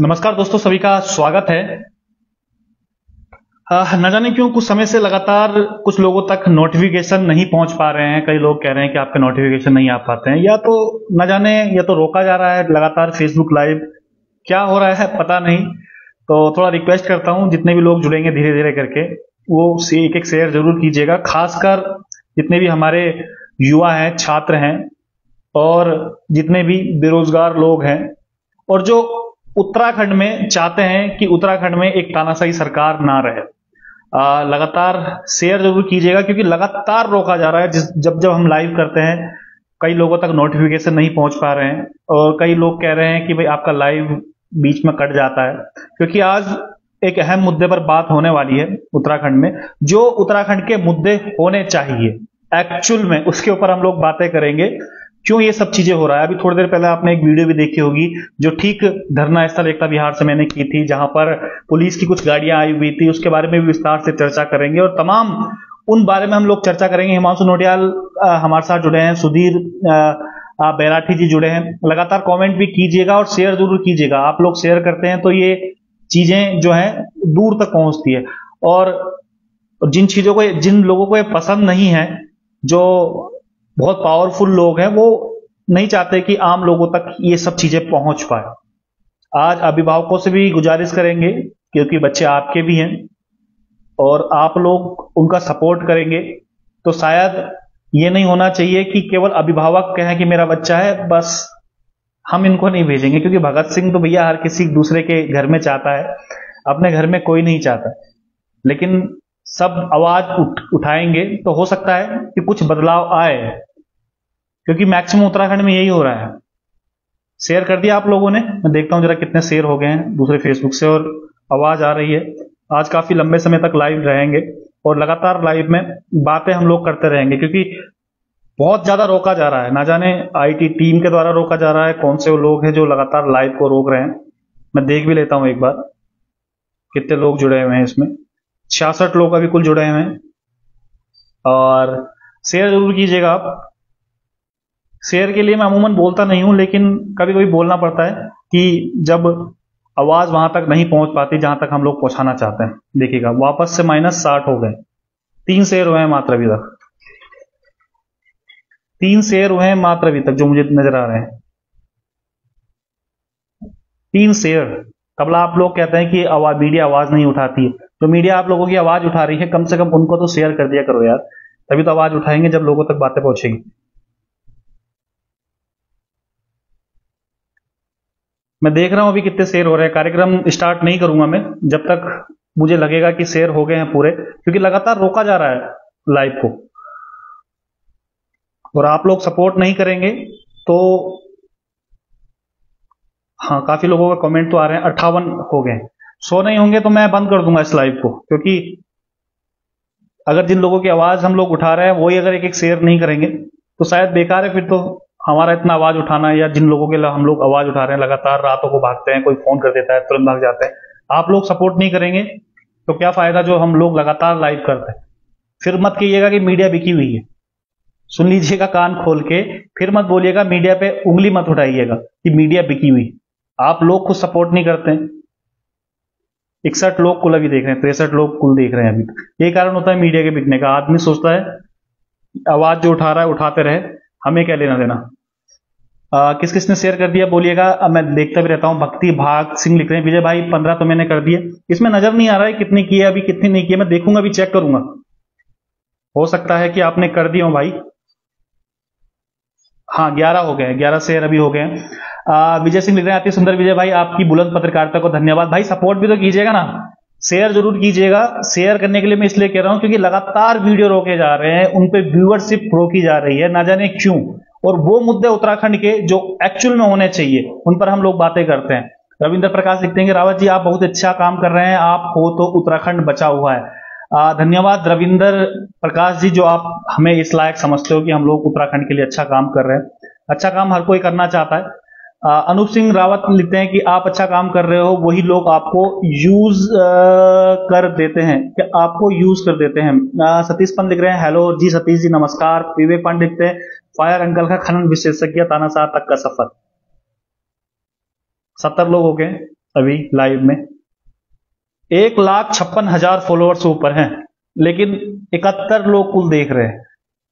नमस्कार दोस्तों, सभी का स्वागत है। न जाने क्यों कुछ समय से लगातार कुछ लोगों तक नोटिफिकेशन नहीं पहुंच पा रहे हैं। कई लोग कह रहे हैं कि आपके नोटिफिकेशन नहीं आ पाते हैं, या तो न जाने या तो रोका जा रहा है लगातार फेसबुक लाइव, क्या हो रहा है पता नहीं। तो थोड़ा रिक्वेस्ट करता हूं, जितने भी लोग जुड़ेंगे धीरे धीरे करके वो एक एक शेयर जरूर कीजिएगा, खासकर जितने भी हमारे युवा हैं, छात्र हैं और जितने भी बेरोजगार लोग हैं, और जो उत्तराखंड में चाहते हैं कि उत्तराखंड में एक तानाशाही सरकार ना रहे। लगातार शेयर जरूर कीजिएगा, क्योंकि लगातार रोका जा रहा है। जब जब हम लाइव करते हैं कई लोगों तक नोटिफिकेशन नहीं पहुंच पा रहे हैं, और कई लोग कह रहे हैं कि भाई आपका लाइव बीच में कट जाता है। क्योंकि आज एक अहम मुद्दे पर बात होने वाली है उत्तराखंड में, जो उत्तराखंड के मुद्दे होने चाहिए एक्चुअल में, उसके ऊपर हम लोग बातें करेंगे। क्यों ये सब चीजें हो रहा है। अभी थोड़ी देर पहले आपने एक वीडियो भी देखी होगी, जो ठीक धरना स्थल एकता विहार से मैंने की थी, जहां पर पुलिस की कुछ गाड़ियां आई हुई थी। उसके बारे में भी विस्तार से चर्चा करेंगे, और तमाम उन बारे में हम लोग चर्चा करेंगे। हिमांशु नोटियाल हमारे साथ जुड़े हैं, सुधीर बैराठी जी जुड़े हैं। लगातार कमेंट भी कीजिएगा और शेयर जरूर कीजिएगा। आप लोग शेयर करते हैं तो ये चीजें जो है दूर तक पहुंचती है, और जिन लोगों को ये पसंद नहीं है, जो बहुत पावरफुल लोग हैं, वो नहीं चाहते कि आम लोगों तक ये सब चीजें पहुंच पाए। आज अभिभावकों से भी गुजारिश करेंगे, क्योंकि बच्चे आपके भी हैं और आप लोग उनका सपोर्ट करेंगे तो शायद ये नहीं होना चाहिए कि केवल अभिभावक कहें कि मेरा बच्चा है, बस हम इनको नहीं भेजेंगे। क्योंकि भगत सिंह तो भैया हर किसी दूसरे के घर में चाहता है, अपने घर में कोई नहीं चाहता। लेकिन सब आवाज उठाएंगे तो हो सकता है कि कुछ बदलाव आए, क्योंकि मैक्सिमम उत्तराखंड में यही हो रहा है। शेयर कर दिया आप लोगों ने, मैं देखता हूं जरा कितने शेयर हो गए हैं दूसरे फेसबुक से, और आवाज आ रही है। आज काफी लंबे समय तक लाइव रहेंगे और लगातार लाइव में बातें हम लोग करते रहेंगे, क्योंकि बहुत ज्यादा रोका जा रहा है। ना जाने आईटी टीम के द्वारा रोका जा रहा है, कौन से वो लोग हैं जो लगातार लाइव को रोक रहे हैं। मैं देख भी लेता हूं एक बार कितने लोग जुड़े हुए हैं इसमें। 66 लोग अभी कुल जुड़े हुए हैं। और शेयर जरूर कीजिएगा आप। शेयर के लिए मैं अमूमन बोलता नहीं हूं, लेकिन कभी कभी बोलना पड़ता है कि जब आवाज वहां तक नहीं पहुंच पाती जहां तक हम लोग पहुंचाना चाहते हैं। देखिएगा वापस से -60 हो गए। 3 शेयर हुए हैं मात्र अभी तक, 3 शेयर हुए हैं मात्र अभी तक जो मुझे नजर आ रहे हैं। 3 शेयर। कब आप लोग कहते हैं कि मीडिया आवाज नहीं उठाती है, तो मीडिया आप लोगों की आवाज उठा रही है, कम से कम उनको तो शेयर कर दिया करो यार। तभी तो आवाज उठाएंगे जब लोगों तक बातें पहुंचेगी। मैं देख रहा हूं अभी कितने शेयर हो रहे हैं। कार्यक्रम स्टार्ट नहीं करूंगा मैं जब तक मुझे लगेगा कि शेयर हो गए हैं पूरे, क्योंकि लगातार रोका जा रहा है लाइव को, और आप लोग सपोर्ट नहीं करेंगे तो। हाँ, काफी लोगों का कमेंट तो आ रहे हैं। 58 हो गए। 100 नहीं होंगे तो मैं बंद कर दूंगा इस लाइव को, क्योंकि अगर जिन लोगों की आवाज हम लोग उठा रहे हैं वही अगर एक एक शेयर नहीं करेंगे तो शायद बेकार है। फिर तो हमारा इतना आवाज उठाना, या जिन लोगों के लिए हम लोग आवाज उठा रहे हैं, लगातार रातों को भागते हैं, कोई फोन कर देता है तुरंत भाग जाते हैं, आप लोग सपोर्ट नहीं करेंगे तो क्या फायदा जो हम लोग लगातार लाइव करते हैं। फिर मत कहिएगा कि मीडिया बिकी हुई है। सुन लीजिएगा कान खोल के, फिर मत बोलिएगा, मीडिया पे उंगली मत उठाइएगा कि मीडिया बिकी हुई। आप लोग खुद सपोर्ट नहीं करते हैं। 61 लोग कुल अभी देख रहे हैं, 63 लोग कुल देख रहे हैं अभी। यही कारण होता है मीडिया के बिकने का। आदमी सोचता है आवाज जो उठा रहा है उठाते रहे, हमें क्या लेना देना। किस किसने शेयर कर दिया बोलिएगा। मैं देखता भी रहता हूं। भक्ति भाग सिंह लिख रहे हैं, विजय भाई 15 तो मैंने कर दिए। इसमें नजर नहीं आ रहा है कितनी की है अभी, कितनी नहीं की है। मैं देखूंगा, अभी चेक करूंगा। हो सकता है कि आपने कर दिया हो भाई। हाँ, 11 हो गए, 11 शेयर अभी हो गए। विजय सिंह लिख रहे हैं, अति सुंदर विजय भाई, आपकी बुलंद पत्रकारिता को धन्यवाद। भाई सपोर्ट भी तो कीजिएगा ना, शेयर जरूर कीजिएगा। शेयर करने के लिए मैं इसलिए कह रहा हूं क्योंकि लगातार वीडियो रोके जा रहे हैं, उन पे व्यूअरशिप रोकी जा रही है, ना जाने क्यों। और वो मुद्दे उत्तराखंड के जो एक्चुअल में होने चाहिए उन पर हम लोग बातें करते हैं। रविंद्र प्रकाश लिखते हैं कि रावत जी आप बहुत अच्छा काम कर रहे हैं, आप हो तो उत्तराखंड बचा हुआ है। धन्यवाद रविंदर प्रकाश जी, जो आप हमें इस लायक समझते हो कि हम लोग उत्तराखंड के लिए अच्छा काम कर रहे हैं। अच्छा काम हर कोई करना चाहता है। अनूप सिंह रावत लिखते हैं कि आप अच्छा काम कर रहे हो, वही लोग आपको यूज कर देते हैं, कि आपको यूज कर देते हैं। सतीश पंत लिख रहे हैं, हेलो जी सतीश जी नमस्कार। विवेक पांडे लिखते हैं, फायर अंकल का खनन विशेषज्ञ तानाशाह तक का सफर। 70 लोग हो गए। अभी लाइव में 1,56,000 फॉलोअर्स ऊपर हैं, लेकिन 71 लोग कुल देख रहे हैं।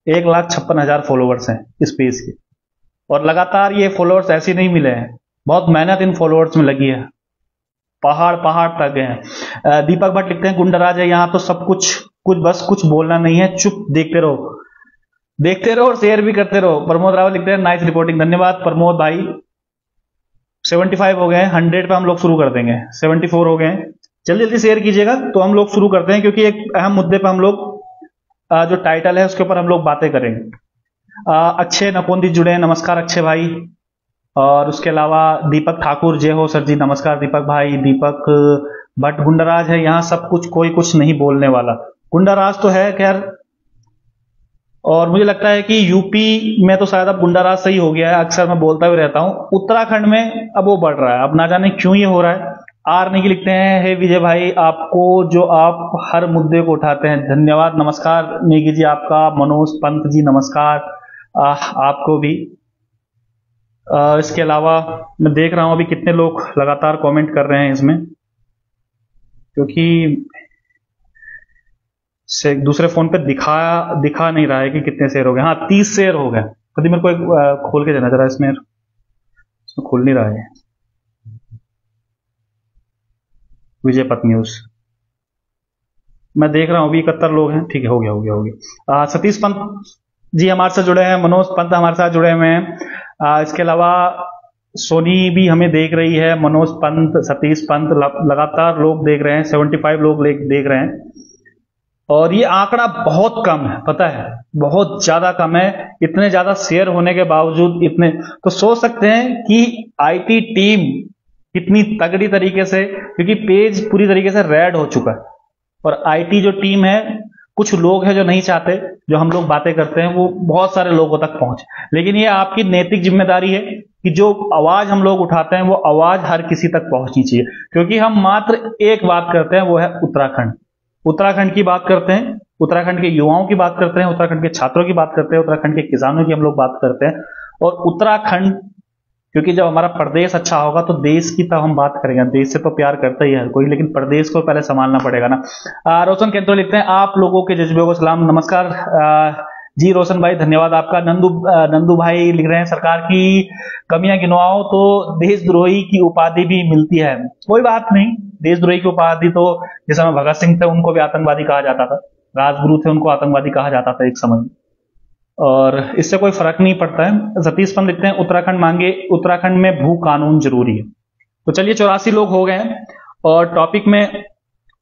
1,56,000 फॉलोअर्स हैं इस पेज के, और लगातार ये फॉलोअर्स ऐसे नहीं मिले हैं, बहुत मेहनत इन फॉलोअर्स में लगी है, पहाड़ पहाड़ तक गए हैं। दीपक भट्ट लिखते हैं गुंडाराज है यहाँ तो सब कुछ बस कुछ बोलना नहीं है, चुप देखते रहो और शेयर भी करते रहो। प्रमोद रावत लिखते हैं नाइस रिपोर्टिंग, धन्यवाद प्रमोद भाई। 75 हो गए, 100 पे हम लोग शुरू कर देंगे। 74 हो गए, जल्दी जल्दी शेयर कीजिएगा तो हम लोग शुरू करते हैं, क्योंकि एक अहम मुद्दे पे हम लोग जो टाइटल है उसके ऊपर हम लोग बातें करेंगे। अक्षय नकोंदी जुड़े हैं, नमस्कार अक्षय भाई। और उसके अलावा दीपक ठाकुर, जय हो सर जी, नमस्कार दीपक भाई। दीपक भट्ट गुंडाराज है यहाँ सब कुछ, कोई कुछ नहीं बोलने वाला। गुंडाराज तो है खैर, और मुझे लगता है कि यूपी में तो शायद अब गुंडाराज सही हो गया है, अक्सर मैं बोलता भी रहता हूं। उत्तराखंड में अब वो बढ़ रहा है, अब ना जाने क्यों ये हो रहा है। आर नेगी लिखते हैं हे विजय भाई, आपको जो आप हर मुद्दे को उठाते हैं, धन्यवाद। नमस्कार नेगी जी आपका। मनोज पंत जी नमस्कार आपको भी। इसके अलावा मैं देख रहा हूं अभी कितने लोग लगातार कमेंट कर रहे हैं इसमें, क्योंकि से दूसरे फोन पे दिखा नहीं रहा है कि कितने शेयर हो गए। हाँ 30 शेयर हो गए। कभी मेरे को एक खोल के देना जरा, इसमें खुल नहीं रहा है। विजय पथ न्यूज मैं देख रहा हूं अभी 71 लोग हैं। ठीक है, हो गया। सतीश पंत जी हमारे साथ जुड़े हैं, मनोज पंत हमारे साथ जुड़े हुए हैं। इसके अलावा सोनी भी हमें देख रही है, मनोज पंत, सतीश पंत, लगातार लोग देख रहे हैं। 75 लोग देख रहे हैं, और ये आंकड़ा बहुत कम है, पता है, बहुत ज्यादा कम है। इतने ज्यादा शेयर होने के बावजूद इतने, तो सोच सकते हैं कि आईटी टीम कितनी तगड़ी तरीके से, क्योंकि पेज पूरी तरीके से रेड हो चुका है, और आईटी जो टीम है, कुछ लोग हैं जो नहीं चाहते जो हम लोग बातें करते हैं वो बहुत सारे लोगों तक पहुंचे, लेकिन ये आपकी नैतिक जिम्मेदारी है कि जो आवाज हम लोग उठाते हैं वो आवाज हर किसी तक पहुंचनी चाहिए। क्योंकि हम मात्र एक बात करते हैं, वो है उत्तराखंड की बात करते हैं, उत्तराखंड के युवाओं की बात करते हैं, उत्तराखंड के छात्रों की बात करते हैं, उत्तराखंड के किसानों की हम लोग बात करते हैं। और उत्तराखंड, क्योंकि जब हमारा प्रदेश अच्छा होगा तो देश की तब हम बात करेंगे। देश से तो प्यार करता ही है कोई, लेकिन प्रदेश को पहले संभालना पड़ेगा ना। रोशन केंद्र लिखते हैं आप लोगों के जज्बे को सलाम। नमस्कार जी रोशन भाई, धन्यवाद आपका। नंदू भाई लिख रहे हैं सरकार की कमियां गिनवाओ तो देशद्रोही की उपाधि भी मिलती है। कोई बात नहीं, देशद्रोही की उपाधि तो जिस समय भगत सिंह थे उनको भी आतंकवादी कहा जाता था, राजगुरु थे उनको आतंकवादी कहा जाता था एक समय, और इससे कोई फर्क नहीं पड़ता है। सतीश पंत लिखते हैं उत्तराखंड में भू कानून जरूरी है। तो चलिए 84 लोग हो गए हैं, और टॉपिक में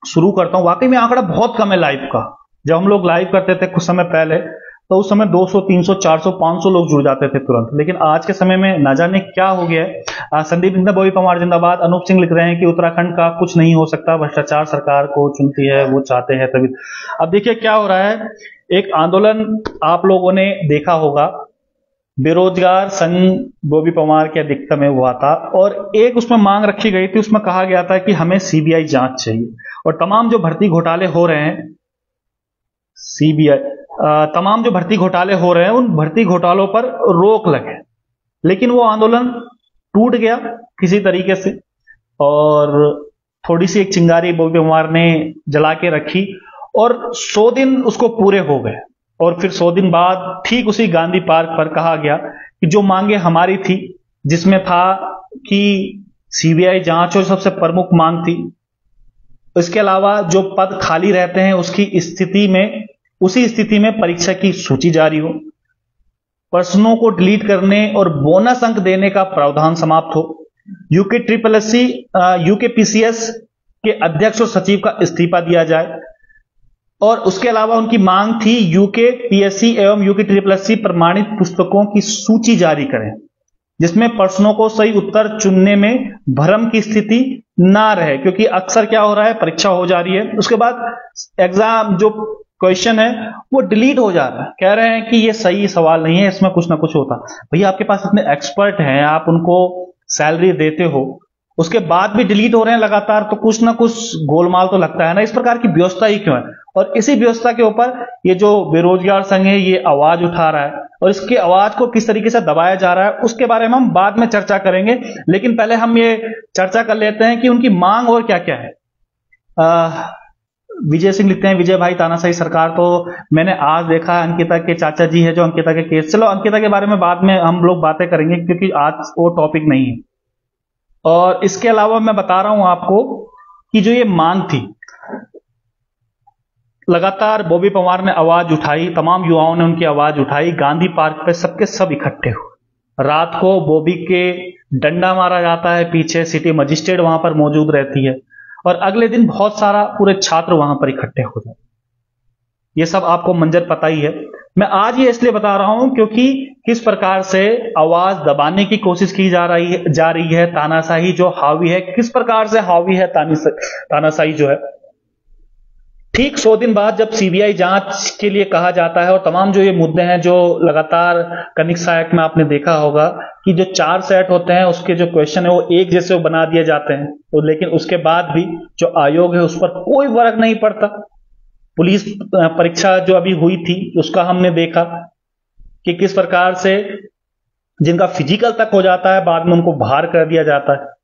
शुरू करता हूं। वाकई में आंकड़ा बहुत कम है लाइव का। जब हम लोग लाइव करते थे कुछ समय पहले तो उस समय 200, 300, 400, 500 लोग जुड़ जाते थे तुरंत, लेकिन आज के समय में ना जाने क्या हो गया है। संदीप इंदा, बोई पवार जिंदाबाद। अनूप सिंह लिख रहे हैं कि उत्तराखंड का कुछ नहीं हो सकता, भ्रष्टाचार सरकार को चुनती है, वो चाहते हैं तभी। अब देखिए क्या हो रहा है, एक आंदोलन आप लोगों ने देखा होगा, बेरोजगार संघ बोबी पवार के अध्यक्षता में हुआ था, और एक उसमें मांग रखी गई थी, उसमें कहा गया था कि हमें सीबीआई जांच चाहिए, और तमाम जो भर्ती घोटाले हो रहे हैं तमाम जो भर्ती घोटाले हो रहे हैं उन भर्ती घोटालों पर रोक लगे। लेकिन वो आंदोलन टूट गया किसी तरीके से, और थोड़ी सी एक चिंगारी बोबी पवार ने जला के रखी, और 100 दिन उसको पूरे हो गए। और फिर 100 दिन बाद ठीक उसी गांधी पार्क पर कहा गया कि जो मांगे हमारी थी, जिसमें था कि सीबीआई जांच हो, सबसे प्रमुख मांग थी, इसके अलावा जो पद खाली रहते हैं उसी स्थिति में परीक्षा की सूची जारी हो, प्रश्नों को डिलीट करने और बोनस अंक देने का प्रावधान समाप्त हो, यूकेपीसीएस के अध्यक्ष और सचिव का इस्तीफा दिया जाए, और उसके अलावा उनकी मांग थी यूकेपीएससी एवं यूकेट्रिपलएससी प्रमाणित पुस्तकों की सूची जारी करें, जिसमें प्रश्नों को सही उत्तर चुनने में भ्रम की स्थिति ना रहे। क्योंकि अक्सर क्या हो रहा है, परीक्षा हो जा रही है, उसके बाद एग्जाम जो क्वेश्चन है वो डिलीट हो जा रहा है, कह रहे हैं कि ये सही सवाल नहीं है, इसमें कुछ ना कुछ होता। भैया आपके पास इतने एक्सपर्ट हैं, आप उनको सैलरी देते हो, उसके बाद भी डिलीट हो रहे हैं लगातार, तो कुछ ना कुछ गोलमाल तो लगता है ना। इस प्रकार की व्यवस्था ही क्यों है? और इसी व्यवस्था के ऊपर ये जो बेरोजगार संघ है ये आवाज उठा रहा है, और इसकी आवाज को किस तरीके से दबाया जा रहा है उसके बारे में हम बाद में चर्चा करेंगे। लेकिन पहले हम ये चर्चा कर लेते हैं कि उनकी मांग और क्या क्या है। विजय सिंह लिखते हैं, विजय भाई तानाशाही सरकार तो मैंने आज देखा, अंकिता के चाचा जी है जो अंकिता के केस, चलो अंकिता के बारे में बाद में हम लोग बातें करेंगे क्योंकि आज वो टॉपिक नहीं है। और इसके अलावा मैं बता रहा हूं आपको कि जो ये मांग थी, लगातार बॉबी पवार ने आवाज उठाई, तमाम युवाओं ने उनकी आवाज उठाई, गांधी पार्क पे सबके सब इकट्ठे हुए। रात को बॉबी के डंडा मारा जाता है, पीछे सिटी मजिस्ट्रेट वहां पर मौजूद रहती है, और अगले दिन बहुत सारा पूरे छात्र वहां पर इकट्ठे हो जाते। ये सब आपको मंजर पता ही है। मैं आज ये इसलिए बता रहा हूं क्योंकि किस प्रकार से आवाज दबाने की कोशिश की जा रही है, तानाशाही जो हावी है, किस प्रकार से हावी है तानाशाही जो है। ठीक 100 दिन बाद जब सीबीआई जांच के लिए कहा जाता है, और तमाम जो ये मुद्दे हैं जो लगातार कनिष्ठा एक्ट में आपने देखा होगा कि जो 4 सेट होते हैं उसके जो क्वेश्चन है वो एक जैसे बना दिए जाते हैं, तो लेकिन उसके बाद भी जो आयोग है उस पर कोई फर्क नहीं पड़ता। पुलिस परीक्षा जो अभी हुई थी उसका हमने देखा कि किस प्रकार से जिनका फिजिकल तक हो जाता है बाद में उनको बाहर कर दिया जाता है।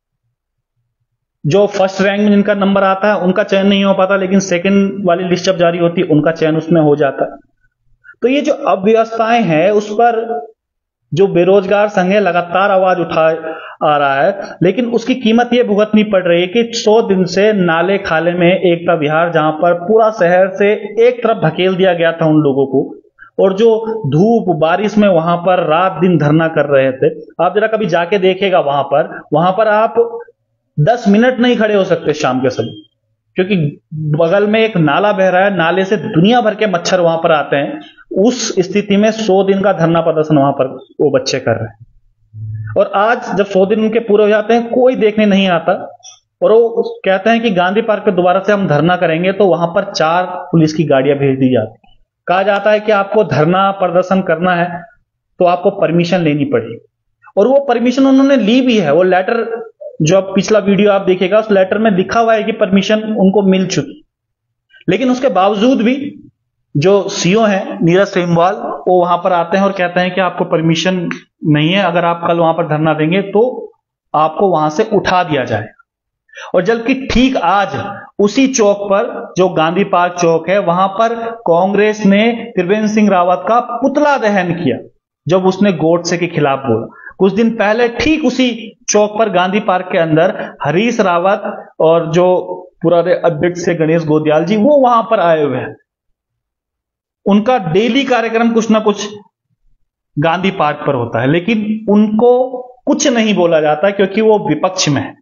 जो फर्स्ट रैंक में जिनका नंबर आता है उनका चयन नहीं हो पाता, लेकिन सेकंड वाली लिस्ट जब जारी होती है उनका चयन उसमें हो जाता है। तो ये जो अव्यवस्थाएं हैं उस पर जो बेरोजगार संघ है लगातार आवाज उठा आ रहा है, लेकिन उसकी कीमत ये भुगतनी पड़ रही है कि 100 दिन से नाले खाले में एकता विहार, जहां पर पूरा शहर से एक तरफ धकेल दिया गया था उन लोगों को, और जो धूप बारिश में वहां पर रात दिन धरना कर रहे थे। आप जरा कभी जाके देखेगा वहां पर आप 10 मिनट नहीं खड़े हो सकते शाम के समय, क्योंकि बगल में एक नाला बह रहा है, नाले से दुनिया भर के मच्छर वहां पर आते हैं। उस स्थिति में 100 दिन का धरना प्रदर्शन वहां पर वो बच्चे कर रहे हैं, और आज जब 100 दिन उनके पूरे हो जाते हैं कोई देखने नहीं आता, और वो कहते हैं कि गांधी पार्क पे दोबारा से हम धरना करेंगे, तो वहां पर 4 पुलिस की गाड़ियां भेज दी जाती। कहा जाता है कि आपको धरना प्रदर्शन करना है तो आपको परमिशन लेनी पड़ेगी, और वो परमिशन उन्होंने ली भी है। वो लेटर जो अब पिछला वीडियो आप देखिएगा उस लेटर में लिखा हुआ है कि परमिशन उनको मिल चुकी, लेकिन उसके बावजूद भी जो सीओ हैं नीरज सेमवाल वो वहां पर आते हैं और कहते हैं कि आपको परमिशन नहीं है, अगर आप कल वहां पर धरना देंगे तो आपको वहां से उठा दिया जाएगा। और जबकि ठीक आज उसी चौक पर जो गांधी पार्क चौक है वहां पर कांग्रेस ने त्रिवेंद्र सिंह रावत का पुतला दहन किया जब उसने गोडसे के खिलाफ बोला। कुछ दिन पहले ठीक उसी चौक पर गांधी पार्क के अंदर हरीश रावत और जो पुराने अध्यक्ष से गणेश गोदियाल जी वो वहां पर आए हुए हैं। उनका डेली कार्यक्रम कुछ ना कुछ गांधी पार्क पर होता है, लेकिन उनको कुछ नहीं बोला जाता क्योंकि वो विपक्ष में है।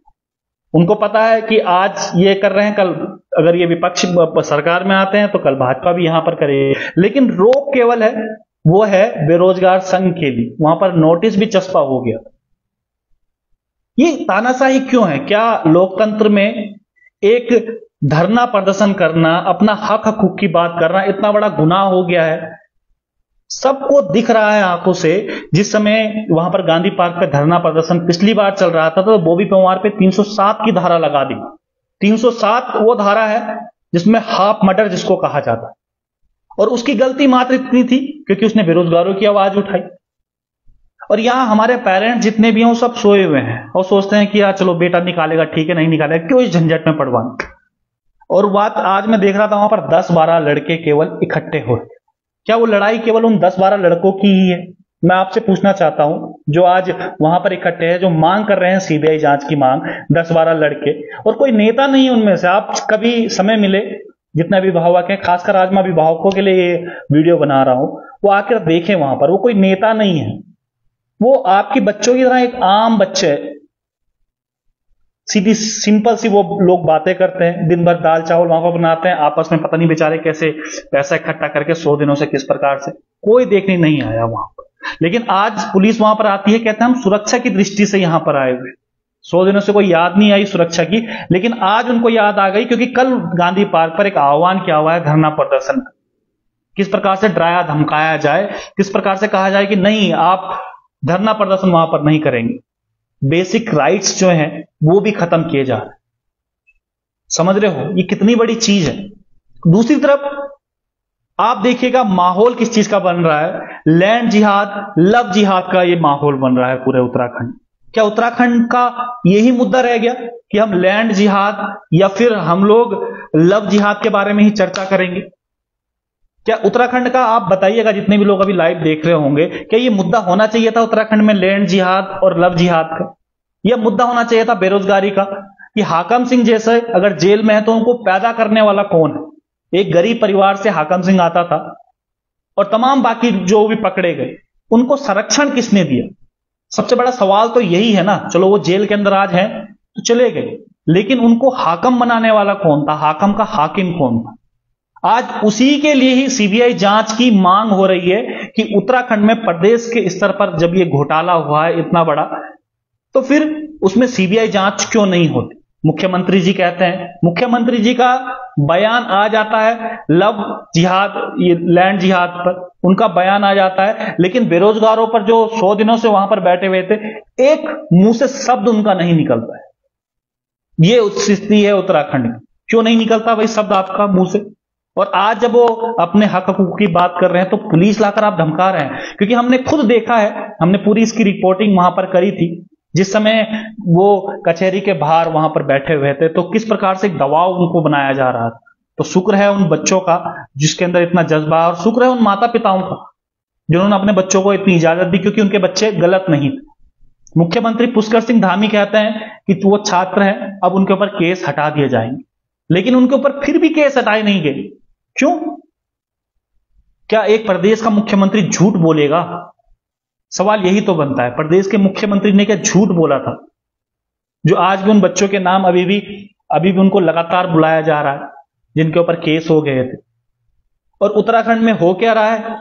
उनको पता है कि आज ये कर रहे हैं, कल अगर ये विपक्ष सरकार में आते हैं तो कल भाजपा भी यहां पर करे। लेकिन रोक केवल है वो है बेरोजगार संघ के लिए, वहां पर नोटिस भी चस्पा हो गया। ये तानाशाही क्यों है? क्या लोकतंत्र में एक धरना प्रदर्शन करना, अपना हक हकूक की बात करना इतना बड़ा गुनाह हो गया है? सबको दिख रहा है आंखों से। जिस समय वहां पर गांधी पार्क पे धरना प्रदर्शन पिछली बार चल रहा था तो बॉबी पवार पे 307 की धारा लगा दी। 307 वो धारा है जिसमें हाफ मर्डर जिसको कहा जाता है, और उसकी गलती मात्र इतनी थी क्योंकि उसने बेरोजगारों की आवाज उठाई। और यहां हमारे पेरेंट्स जितने भी हैं वो सब सोए हुए हैं और सोचते हैं कि यार चलो बेटा निकालेगा, ठीक है, नहीं निकालेगा, क्यों इस झंझट में पड़वाना। और बात आज मैं देख रहा था वहां पर 10-12 लड़के केवल इकट्ठे हुए। क्या वो लड़ाई केवल उन 10-12 लड़कों की ही है? मैं आपसे पूछना चाहता हूं जो आज वहां पर इकट्ठे हैं, जो मांग कर रहे हैं सीबीआई जांच की मांग, 10-12 लड़के, और कोई नेता नहीं है उनमें से। आप कभी समय मिले, जितने अभिभावक हैं, खासकर आज मैं अभिभावकों के लिए ये वीडियो बना रहा हूं, वो आकर देखें वहां पर। वो कोई नेता नहीं है, वो आपके बच्चों की तरह एक आम बच्चे है। सीधी सिंपल सी वो लोग बातें करते हैं, दिन भर दाल चावल वहां पर बनाते हैं, आपस में पता नहीं बेचारे कैसे पैसा इकट्ठा करके 100 दिनों से किस प्रकार से, कोई देखने नहीं आया वहां पर। लेकिन आज पुलिस वहां पर आती है, कहते हैं हम सुरक्षा की दृष्टि से यहां पर आए हुए। 100 दिनों से कोई याद नहीं आई सुरक्षा की, लेकिन आज उनको याद आ गई क्योंकि कल गांधी पार्क पर एक आह्वान किया हुआ है धरना प्रदर्शन का। किस प्रकार से डराया धमकाया जाए, किस प्रकार से कहा जाए कि नहीं आप धरना प्रदर्शन वहां पर नहीं करेंगे। बेसिक राइट्स जो हैं वो भी खत्म किए जा रहे हैं। समझ रहे हो ये कितनी बड़ी चीज है। दूसरी तरफ आप देखिएगा माहौल किस चीज का बन रहा है, लैंड जिहाद, लव जिहाद का ये माहौल बन रहा है पूरे उत्तराखंड। क्या उत्तराखंड का यही मुद्दा रह गया कि हम लैंड जिहाद या फिर हम लोग लव जिहाद के बारे में ही चर्चा करेंगे? क्या उत्तराखंड का, आप बताइएगा जितने भी लोग अभी लाइव देख रहे होंगे, क्या ये मुद्दा होना चाहिए था उत्तराखंड में लैंड जिहाद और लव जिहाद का? यह मुद्दा होना चाहिए था बेरोजगारी का कि हाकम सिंह जैसे अगर जेल में है तो उनको पैदा करने वाला कौन है? एक गरीब परिवार से हाकम सिंह आता था और तमाम बाकी जो भी पकड़े गए उनको संरक्षण किसने दिया? सबसे बड़ा सवाल तो यही है ना। चलो वो जेल के अंदर आज हैं तो चले गए, लेकिन उनको हाकम बनाने वाला कौन था? हाकम का हाकिम कौन था? आज उसी के लिए ही सीबीआई जांच की मांग हो रही है कि उत्तराखंड में प्रदेश के स्तर पर जब ये घोटाला हुआ है इतना बड़ा, तो फिर उसमें सीबीआई जांच क्यों नहीं होती? मुख्यमंत्री जी कहते हैं, मुख्यमंत्री जी का बयान आ जाता है लव जिहाद, ये लैंड जिहाद पर उनका बयान आ जाता है, लेकिन बेरोजगारों पर जो 100 दिनों से वहां पर बैठे हुए थे, एक मुंह से शब्द उनका नहीं निकलता है। ये स्थिति है उत्तराखंड की। क्यों नहीं निकलता भाई शब्द आपका मुंह से? और आज जब वो अपने हक हकूक की बात कर रहे हैं तो पुलिस लाकर आप धमका रहे हैं, क्योंकि हमने खुद देखा है, हमने पूरी इसकी रिपोर्टिंग वहां पर करी थी जिस समय वो कचहरी के बाहर वहां पर बैठे हुए थे, तो किस प्रकार से एक दबाव उनको बनाया जा रहा था। तो शुक्र है उन बच्चों का जिसके अंदर इतना जज्बा है, और शुक्र है उन माता पिताओं का जिन्होंने अपने बच्चों को इतनी इजाजत दी, क्योंकि उनके बच्चे गलत नहीं थे। मुख्यमंत्री पुष्कर सिंह धामी कहते हैं कि वो छात्र हैं, अब उनके ऊपर केस हटा दिए जाएंगे, लेकिन उनके ऊपर फिर भी केस हटाए नहीं गए। क्यों? क्या एक प्रदेश का मुख्यमंत्री झूठ बोलेगा? सवाल यही तो बनता है। प्रदेश के मुख्यमंत्री ने क्या झूठ बोला था जो आज भी उन बच्चों के नाम अभी भी उनको लगातार बुलाया जा रहा है जिनके ऊपर केस हो गए थे? और उत्तराखंड में हो क्या रहा है?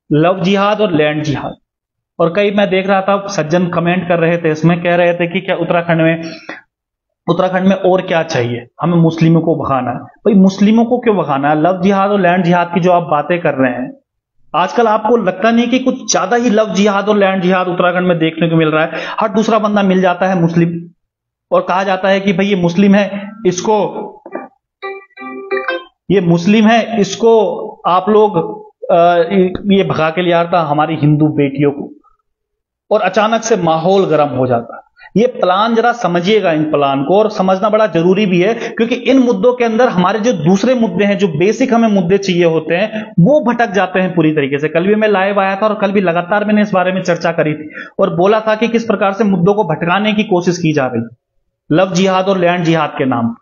लव जिहाद और लैंड जिहाद। और कई मैं देख रहा था सज्जन कमेंट कर रहे थे, इसमें कह रहे थे कि क्या उत्तराखंड में और क्या चाहिए, हमें मुस्लिमों को भगाना है। भाई मुस्लिमों को क्यों भगाना है? लव जिहाद और लैंड जिहाद की जो आप बातें कर रहे हैं, आजकल आपको लगता नहीं कि कुछ ज्यादा ही लव जिहाद और लैंड जिहाद उत्तराखंड में देखने को मिल रहा है? हर दूसरा बंदा मिल जाता है मुस्लिम, और कहा जाता है कि भाई ये मुस्लिम है, इसको आप लोग ये भगा के ले आता हमारी हिंदू बेटियों को, और अचानक से माहौल गर्म हो जाता है। ये प्लान जरा समझिएगा इन प्लान को, और समझना बड़ा जरूरी भी है, क्योंकि इन मुद्दों के अंदर हमारे जो दूसरे मुद्दे हैं, जो बेसिक हमें मुद्दे चाहिए होते हैं, वो भटक जाते हैं पूरी तरीके से। कल भी मैं लाइव आया था और कल भी लगातार मैंने इस बारे में चर्चा करी थी और बोला था कि किस प्रकार से मुद्दों को भटकाने की कोशिश की जा रही लव जिहाद और लैंड जिहाद के नाम पर।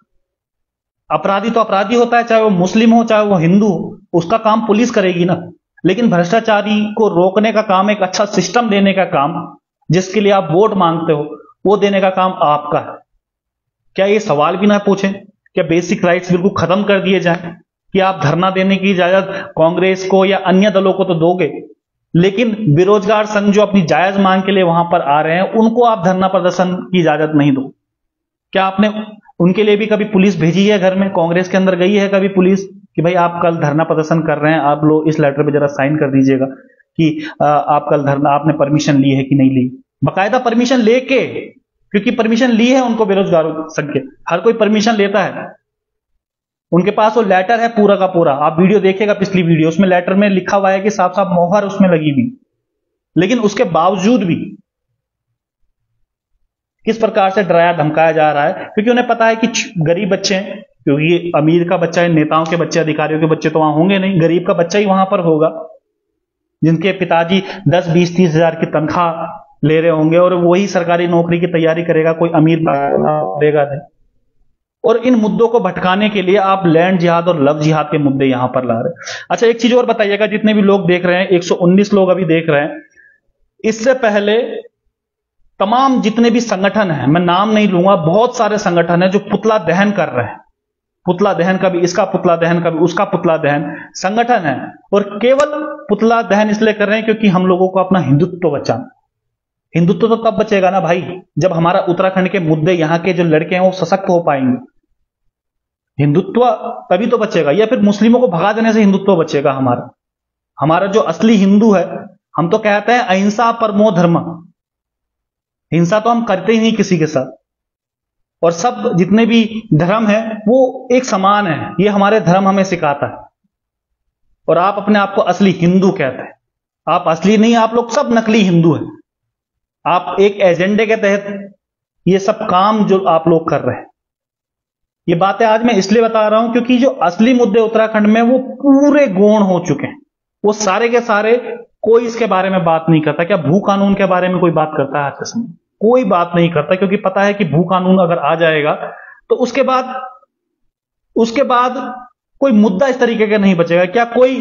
अपराधी तो अपराधी होता है, चाहे वो मुस्लिम हो चाहे वो हिंदू हो, उसका काम पुलिस करेगी ना। लेकिन भ्रष्टाचारी को रोकने का काम, एक अच्छा सिस्टम देने का काम, जिसके लिए आप वोट मांगते हो, वो देने का काम आपका है। क्या ये सवाल भी ना पूछें? क्या बेसिक राइट्स बिल्कुल खत्म कर दिए जाएं? कि आप धरना देने की इजाजत कांग्रेस को या अन्य दलों को तो दोगे, लेकिन बेरोजगार संघ जो अपनी जायज मांग के लिए वहां पर आ रहे हैं, उनको आप धरना प्रदर्शन की इजाजत नहीं दो। क्या आपने उनके लिए भी कभी पुलिस भेजी है घर में? कांग्रेस के अंदर गई है कभी पुलिस कि भाई आप कल धरना प्रदर्शन कर रहे हैं, आप लोग इस लेटर पे जरा साइन कर दीजिएगा कि आप कल धरना, आपने परमिशन ली है कि नहीं ली? बाकायदा परमिशन लेके, क्योंकि परमिशन ली है उनको बेरोजगारों संघ के, हर कोई परमिशन लेता है, उनके पास वो लेटर है पूरा का पूरा। आप वीडियो देखिएगा, पिछली वीडियो, उसमें लेटर में लिखा हुआ है कि साफ साफ मोहर उसमें लगी हुई। लेकिन उसके बावजूद भी किस प्रकार से डराया धमकाया जा रहा है, क्योंकि उन्हें पता है कि गरीब बच्चे हैं, क्योंकि अमीर का बच्चा है, नेताओं के बच्चे, अधिकारियों के बच्चे तो वहां होंगे नहीं, गरीब का बच्चा ही वहां पर होगा, जिनके पिताजी 10, 20, 30 हजार की तनख्वाह ले रहे होंगे और वही सरकारी नौकरी की तैयारी करेगा, कोई अमीर देगा नहीं। और इन मुद्दों को भटकाने के लिए आप लैंड जिहाद और लव जिहाद के मुद्दे यहां पर ला रहे हैं। अच्छा, एक चीज और बताइएगा, जितने भी लोग देख रहे हैं, 119 लोग अभी देख रहे हैं, इससे पहले तमाम जितने भी संगठन हैं, मैं नाम नहीं लूंगा, बहुत सारे संगठन हैं जो पुतला दहन कर रहे हैं। पुतला दहन, कभी इसका पुतला दहन, कभी उसका पुतला दहन संगठन है, और केवल पुतला दहन इसलिए कर रहे हैं क्योंकि हम लोगों को अपना हिंदुत्व बचाना। हिंदुत्व तो तब बचेगा ना भाई, जब हमारा उत्तराखंड के मुद्दे, यहां के जो लड़के हैं वो सशक्त हो पाएंगे। हिंदुत्व तभी तो बचेगा, या फिर मुस्लिमों को भगा देने से हिंदुत्व बचेगा हमारा जो असली हिंदू है। हम तो कहते हैं अहिंसा परमो धर्म, हिंसा तो हम करते ही नहीं किसी के साथ। और सब जितने भी धर्म है वो एक समान है, ये हमारे धर्म हमें सिखाता है। और आप अपने आप को असली हिंदू कहते हैं। आप असली नहीं, आप लोग सब नकली हिंदू हैं। आप एक एजेंडे के तहत ये सब काम जो आप लोग कर रहे हैं, ये बातें आज मैं इसलिए बता रहा हूं क्योंकि जो असली मुद्दे उत्तराखंड में वो पूरे गौण हो चुके हैं। वो सारे के सारे, कोई इसके बारे में बात नहीं करता। क्या भू कानून के बारे में कोई बात करता है आज के समय? कोई बात नहीं करता, क्योंकि पता है कि भू कानून अगर आ जाएगा तो उसके बाद कोई मुद्दा इस तरीके का नहीं बचेगा। क्या कोई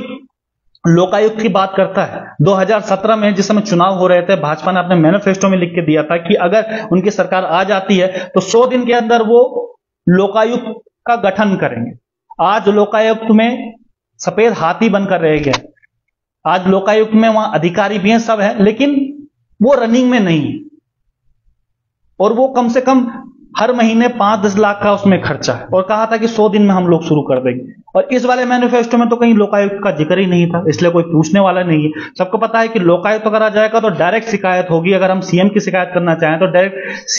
लोकायुक्त की बात करता है? 2017 में जिस समय चुनाव हो रहे थे, भाजपा ने अपने मैनिफेस्टो में लिख के दिया था कि अगर उनकी सरकार आ जाती है तो 100 दिन के अंदर वो लोकायुक्त का गठन करेंगे। आज लोकायुक्त में सफेद हाथी बनकर रह गया। आज लोकायुक्त में वहां अधिकारी भी हैं, सब है, लेकिन वो रनिंग में नहीं है। और वो कम से कम हर महीने 5-10 लाख का उसमें खर्चा है। और कहा था कि 100 दिन में हम लोग शुरू कर देंगे। और इस वाले मैनिफेस्टो में तो कहीं लोकायुक्त का जिक्र ही नहीं था, इसलिए कोई पूछने वाला नहीं है। सबको पता है कि लोकायुक्त अगर आ जाएगा तो डायरेक्ट शिकायत होगी। अगर हम सीएम की शिकायत करना चाहें तो डायरेक्ट